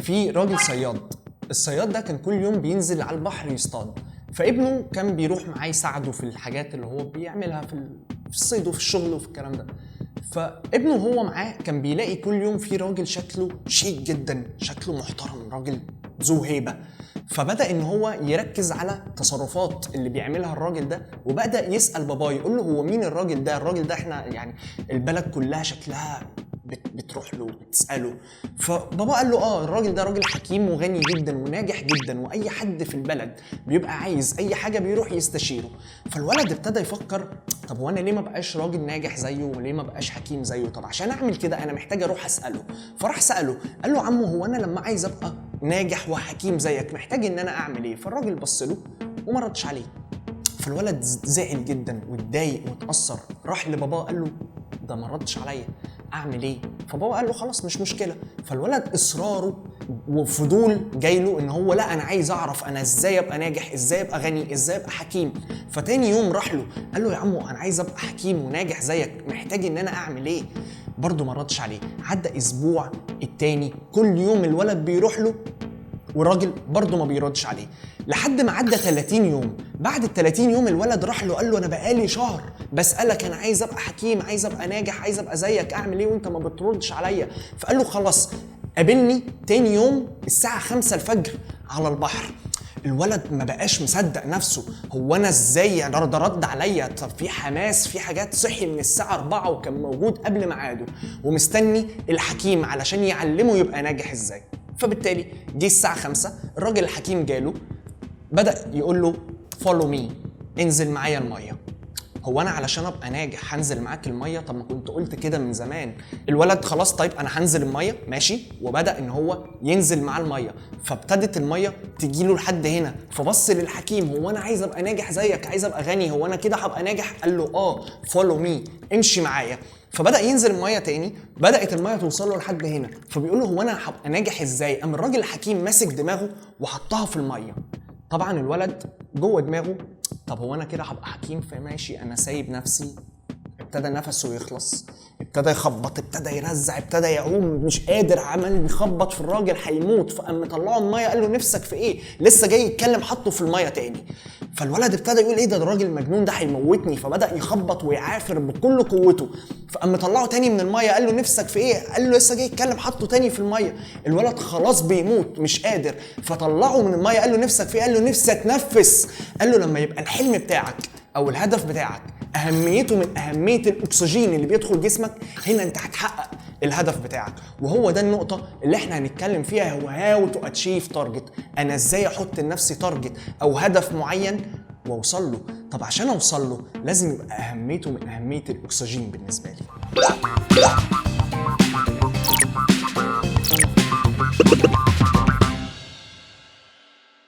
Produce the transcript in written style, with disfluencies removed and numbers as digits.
في راجل صياد. الصياد ده كان كل يوم بينزل على البحر يصطاد، فابنه كان بيروح معاه يساعده في الحاجات اللي هو بيعملها في الصيد وفي الشغل وفي الكلام ده. فابنه وهو معاه كان بيلاقي كل يوم في راجل شكله شيك جدا، شكله محترم، راجل ذو هيبة. فبدأ ان هو يركز على تصرفات اللي بيعملها الراجل ده، وبدأ يسأل باباه يقول له هو مين الراجل ده؟ الراجل ده احنا يعني البلد كلها شكلها بتروح له بتسأله. فبابا قال له الراجل ده راجل حكيم وغني جدا وناجح جدا، واي حد في البلد بيبقى عايز اي حاجه بيروح يستشيره. فالولد ابتدى يفكر طب وانا ليه ما بقاش راجل ناجح زيه وليه ما بقاش حكيم زيه؟ طب عشان اعمل كده انا محتاج اروح اساله. فراح ساله قال له عمو هو انا لما عايز ابقى ناجح وحكيم زيك محتاج ان انا اعمل ايه؟ فالراجل بص له وما ردش عليه. فالولد زعل جدا واتضايق واتأثر، راح لباباه قال له ده ما ردش عليا اعمل ايه؟ فبابا قال له خلاص مش مشكله. فالولد اصراره وفضول جايله ان هو لا انا عايز اعرف انا ازاي ابقى ناجح، ازاي ابقى غني، ازاي ابقى حكيم. فتاني يوم راح له قال له يا عمو انا عايز ابقى حكيم وناجح زيك، محتاج ان انا اعمل ايه؟ برضه ما ردش عليه. عدى اسبوع، التاني، كل يوم الولد بيروح له والراجل برضه ما بيردش عليه، لحد ما عدى 30 يوم. بعد ال 30 يوم الولد راح له قال له انا بقالي شهر بسالك انا عايز ابقى حكيم، عايز ابقى ناجح، عايز ابقى زيك، اعمل ايه وانت ما بتردش عليا؟ فقال له خلاص قابلني تاني يوم الساعه 5 الفجر على البحر. الولد ما بقاش مصدق نفسه، هو انا ازاي ده رد عليا؟ طب في حماس، في حاجات. صحي من الساعه 4 وكان موجود قبل ميعاده ومستني الحكيم علشان يعلمه يبقى ناجح ازاي. فبالتالي جه الساعه 5 الراجل الحكيم جاله، بدأ يقول له فولو مي، انزل معايا الميه. هو انا علشان ابقى ناجح هنزل معاك الميه؟ طب ما كنت قلت كده من زمان. الولد خلاص طيب انا هنزل الميه ماشي، وبدا ان هو ينزل مع الميه. فابتدت الميه تجيله لحد هنا، فبص للحكيم هو انا عايز ابقى ناجح زيك، عايز ابقى غني، هو انا كده هبقى ناجح؟ قال له فولو مي، امشي معايا. فبدا ينزل الميه تاني، بدات الميه توصل له لحد هنا، فبيقول له هو انا هبقى ناجح ازاي؟ قام الراجل الحكيم ماسك دماغه وحطها في الميه. طبعا الولد جوه دماغه طب هو انا كده هبقى حكيم؟ فماشي انا سايب نفسي. ابتدى نفسه يخلص، ابتدى يخبط، ابتدى يرزع، ابتدى يعوم مش قادر، عمال بيخبط في الراجل هيموت. فقام مطلعه الميه قال له نفسك في ايه؟ لسه جاي يتكلم، حطه في الميه تاني. فالولد ابتدى يقول ايه ده الراجل المجنون ده هيموتني، فبدا يخبط ويعافر بكل قوته. فقام مطلعه تاني من الميه قال له نفسك في ايه؟ قال له لسه جاي يتكلم، حطه تاني في الميه. الولد خلاص بيموت مش قادر، فطلعه من الميه قال له نفسك في ايه؟ قال له نفسي اتنفس. قال له لما يبقى الحلم بتاعك او الهدف بتاعك اهميته من اهميه الاكسجين اللي بيدخل جسمك، هنا انت هتحقق الهدف بتاعك. وهو ده النقطه اللي احنا هنتكلم فيها، هو هاو تو اتشيف تارجت. انا ازاي احط لنفسي تارجت او هدف معين واوصل له؟ طب عشان اوصل له لازم يبقى اهميته من اهميه الاكسجين بالنسبه لي.